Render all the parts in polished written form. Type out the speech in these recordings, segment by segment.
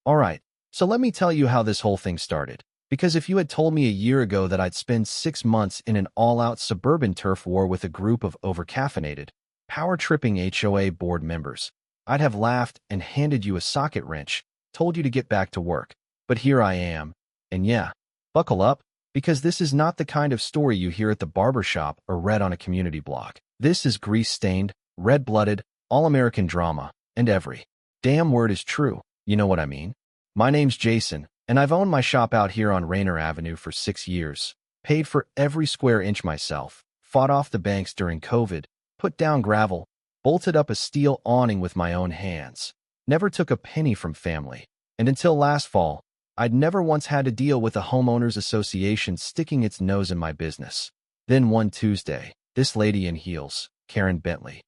Alright, so let me tell you how this whole thing started. Because if you had told me a year ago that I'd spend 6 months in an all-out suburban turf war with a group of overcaffeinated, power-tripping HOA board members, I'd have laughed and handed you a socket wrench, told you to get back to work. But here I am. And yeah, buckle up, because this is not the kind of story you hear at the barbershop or read on a community blog. This is grease-stained, red-blooded, all-American drama, and every damn word is true. You know what I mean? My name's Jason, and I've owned my shop out here on Rainer Avenue for 6 years, paid for every square inch myself, fought off the banks during COVID, put down gravel, bolted up a steel awning with my own hands, never took a penny from family, and until last fall, I'd never once had to deal with a homeowners association sticking its nose in my business. Then one Tuesday, this lady in heels, Karen Bentley,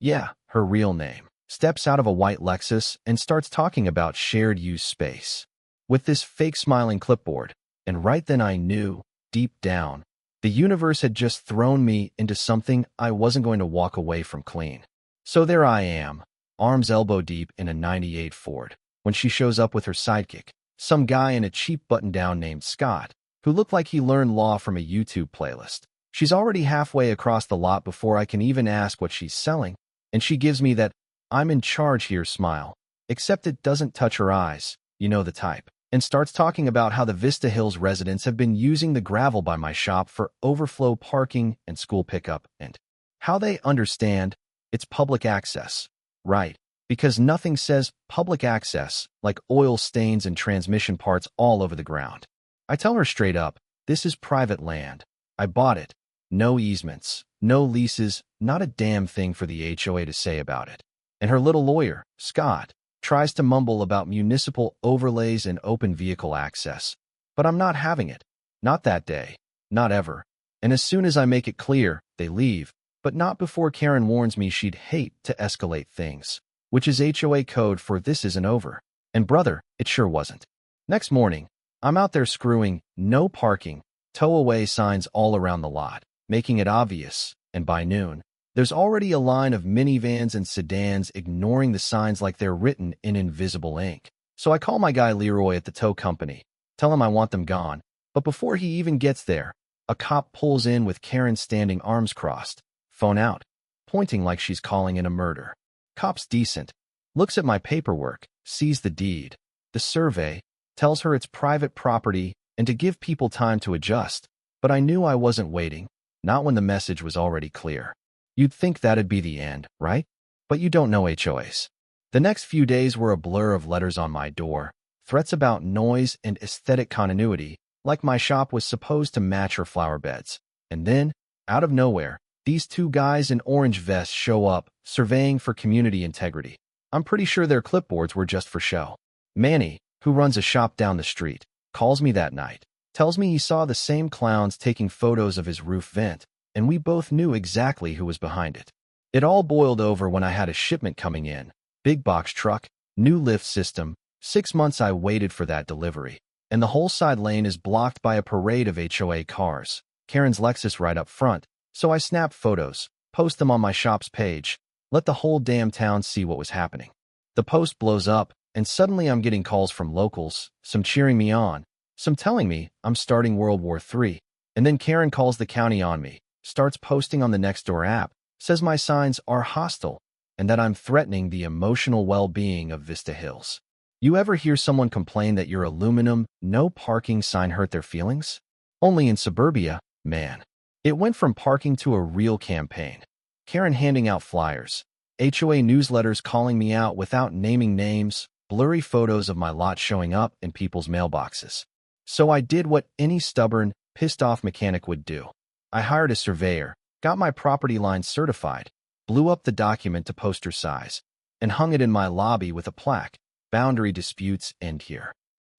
yeah, her real name, steps out of a white Lexus and starts talking about shared use space with this fake smiling clipboard. And right then I knew, deep down, the universe had just thrown me into something I wasn't going to walk away from clean. So there I am, arms elbow deep in a '98 Ford, when she shows up with her sidekick, some guy in a cheap button-down named Scott, who looked like he learned law from a YouTube playlist. She's already halfway across the lot before I can even ask what she's selling, and she gives me that "I'm in charge here" smile, except it doesn't touch her eyes, you know the type, and starts talking about how the Vista Hills residents have been using the gravel by my shop for overflow parking and school pickup, and how they understand it's public access. Right, because nothing says public access like oil stains and transmission parts all over the ground. I tell her straight up, this is private land. I bought it. No easements, no leases, not a damn thing for the HOA to say about it. And her little lawyer, Scott, tries to mumble about municipal overlays and open vehicle access. But I'm not having it. Not that day. Not ever. And as soon as I make it clear, they leave. But not before Karen warns me she'd hate to escalate things, which is HOA code for "this isn't over." And brother, it sure wasn't. Next morning, I'm out there screwing "no parking, tow away" signs all around the lot, making it obvious, and by noon, there's already a line of minivans and sedans ignoring the signs like they're written in invisible ink. So I call my guy Leroy at the tow company, tell him I want them gone, but before he even gets there, a cop pulls in with Karen standing arms crossed, phone out, pointing like she's calling in a murder. Cop's decent, looks at my paperwork, sees the deed, the survey, tells her it's private property and to give people time to adjust, but I knew I wasn't waiting, not when the message was already clear. You'd think that'd be the end, right? But you don't know HOAs. The next few days were a blur of letters on my door, threats about noise and aesthetic continuity, like my shop was supposed to match her flower beds. And then, out of nowhere, these two guys in orange vests show up, surveying for community integrity. I'm pretty sure their clipboards were just for show. Manny, who runs a shop down the street, calls me that night, tells me he saw the same clowns taking photos of his roof vent, and we both knew exactly who was behind it. It all boiled over when I had a shipment coming in, big box truck, new lift system. 6 months I waited for that delivery, and the whole side lane is blocked by a parade of HOA cars, Karen's Lexus right up front, so I snapped photos, post them on my shop's page, let the whole damn town see what was happening. The post blows up, and suddenly I'm getting calls from locals, some cheering me on, some telling me I'm starting World War III, and then Karen calls the county on me, starts posting on the Nextdoor app, says my signs are hostile, and that I'm threatening the emotional well-being of Vista Hills. You ever hear someone complain that your aluminum, no parking sign hurt their feelings? Only in suburbia, man. It went from parking to a real campaign. Karen handing out flyers, HOA newsletters calling me out without naming names, blurry photos of my lot showing up in people's mailboxes. So I did what any stubborn, pissed-off mechanic would do. I hired a surveyor, got my property line certified, blew up the document to poster size, and hung it in my lobby with a plaque, "Boundary disputes end here."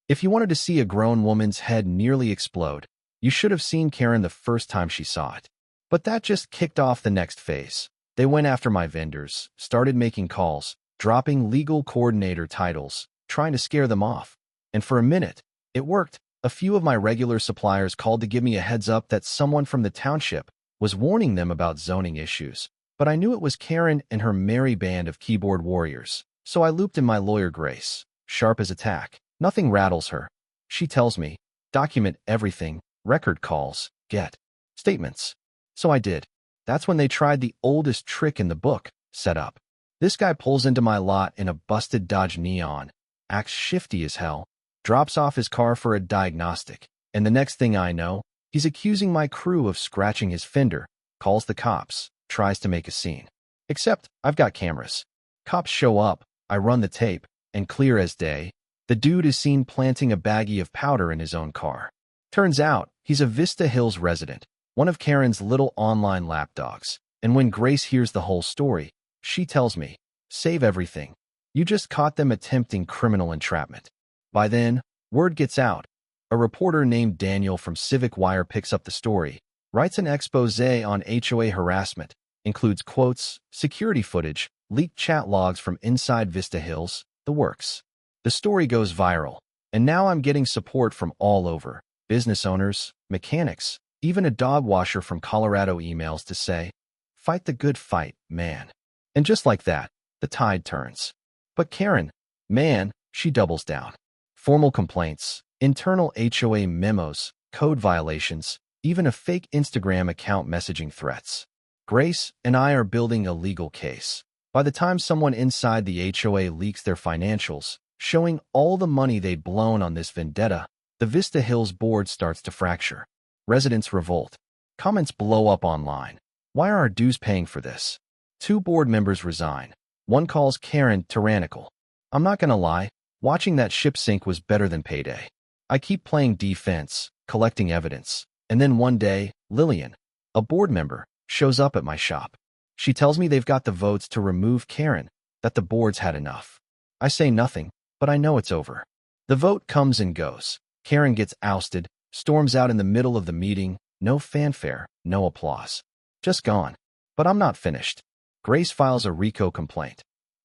If you wanted to see a grown woman's head nearly explode, you should have seen Karen the first time she saw it. But that just kicked off the next phase. They went after my vendors, started making calls, dropping legal coordinator titles, trying to scare them off. And for a minute, it worked. A few of my regular suppliers called to give me a heads up that someone from the township was warning them about zoning issues. But I knew it was Karen and her merry band of keyboard warriors, so I looped in my lawyer Grace. sharp as a tack. Nothing rattles her. She tells me, document everything, record calls, get statements. So I did. That's when they tried the oldest trick in the book, set up. This guy pulls into my lot in a busted Dodge Neon, acts shifty as hell, drops off his car for a diagnostic, and the next thing I know, he's accusing my crew of scratching his fender, calls the cops, tries to make a scene. Except I've got cameras. Cops show up, I run the tape, and clear as day, the dude is seen planting a baggie of powder in his own car. Turns out, he's a Vista Hills resident, one of Karen's little online lapdogs, and when Grace hears the whole story, she tells me, save everything. You just caught them attempting criminal entrapment. By then, word gets out. A reporter named Daniel from Civic Wire picks up the story, writes an expose on HOA harassment, includes quotes, security footage, leaked chat logs from inside Vista Hills, the works. The story goes viral, and now I'm getting support from all over, business owners, mechanics, even a dog washer from Colorado emails to say, fight the good fight, man. And just like that, the tide turns. But Karen, man, she doubles down. Formal complaints, internal HOA memos, code violations, even a fake Instagram account messaging threats. Grace and I are building a legal case. By the time someone inside the HOA leaks their financials, showing all the money they'd blown on this vendetta, the Vista Hills board starts to fracture. Residents revolt. Comments blow up online. Why are our dues paying for this? 2 board members resign. One calls Karen tyrannical. I'm not gonna lie, watching that ship sink was better than payday. I keep playing defense, collecting evidence, and then one day, Lillian, a board member, shows up at my shop. She tells me they've got the votes to remove Karen, that the board's had enough. I say nothing, but I know it's over. The vote comes and goes. Karen gets ousted, storms out in the middle of the meeting, no fanfare, no applause. Just gone. But I'm not finished. Grace files a RICO complaint.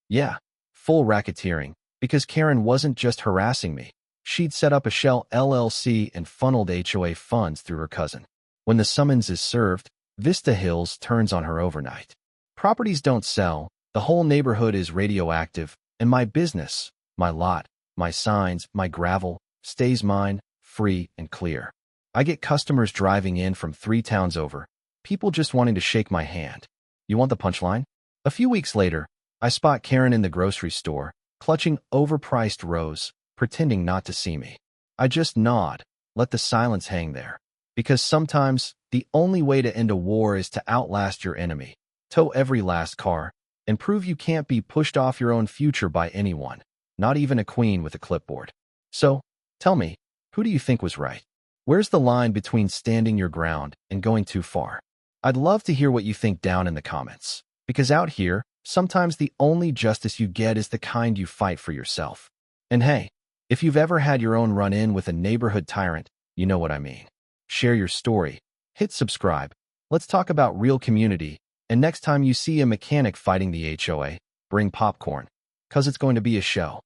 Yeah, full racketeering, because Karen wasn't just harassing me. She'd set up a shell LLC and funneled HOA funds through her cousin. When the summons is served, Vista Hills turns on her overnight. Properties don't sell, the whole neighborhood is radioactive, and my business, my lot, my signs, my gravel, stays mine, free and clear. I get customers driving in from 3 towns over, people just wanting to shake my hand. You want the punchline? A few weeks later, I spot Karen in the grocery store, clutching overpriced rose, pretending not to see me. I just nod, let the silence hang there. Because sometimes, the only way to end a war is to outlast your enemy, tow every last car, and prove you can't be pushed off your own future by anyone, not even a queen with a clipboard. So, tell me, who do you think was right? Where's the line between standing your ground and going too far? I'd love to hear what you think down in the comments, because out here, sometimes the only justice you get is the kind you fight for yourself. And hey, if you've ever had your own run-in with a neighborhood tyrant, you know what I mean. Share your story, hit subscribe, let's talk about real community, and next time you see a mechanic fighting the HOA, bring popcorn, 'cause it's going to be a show.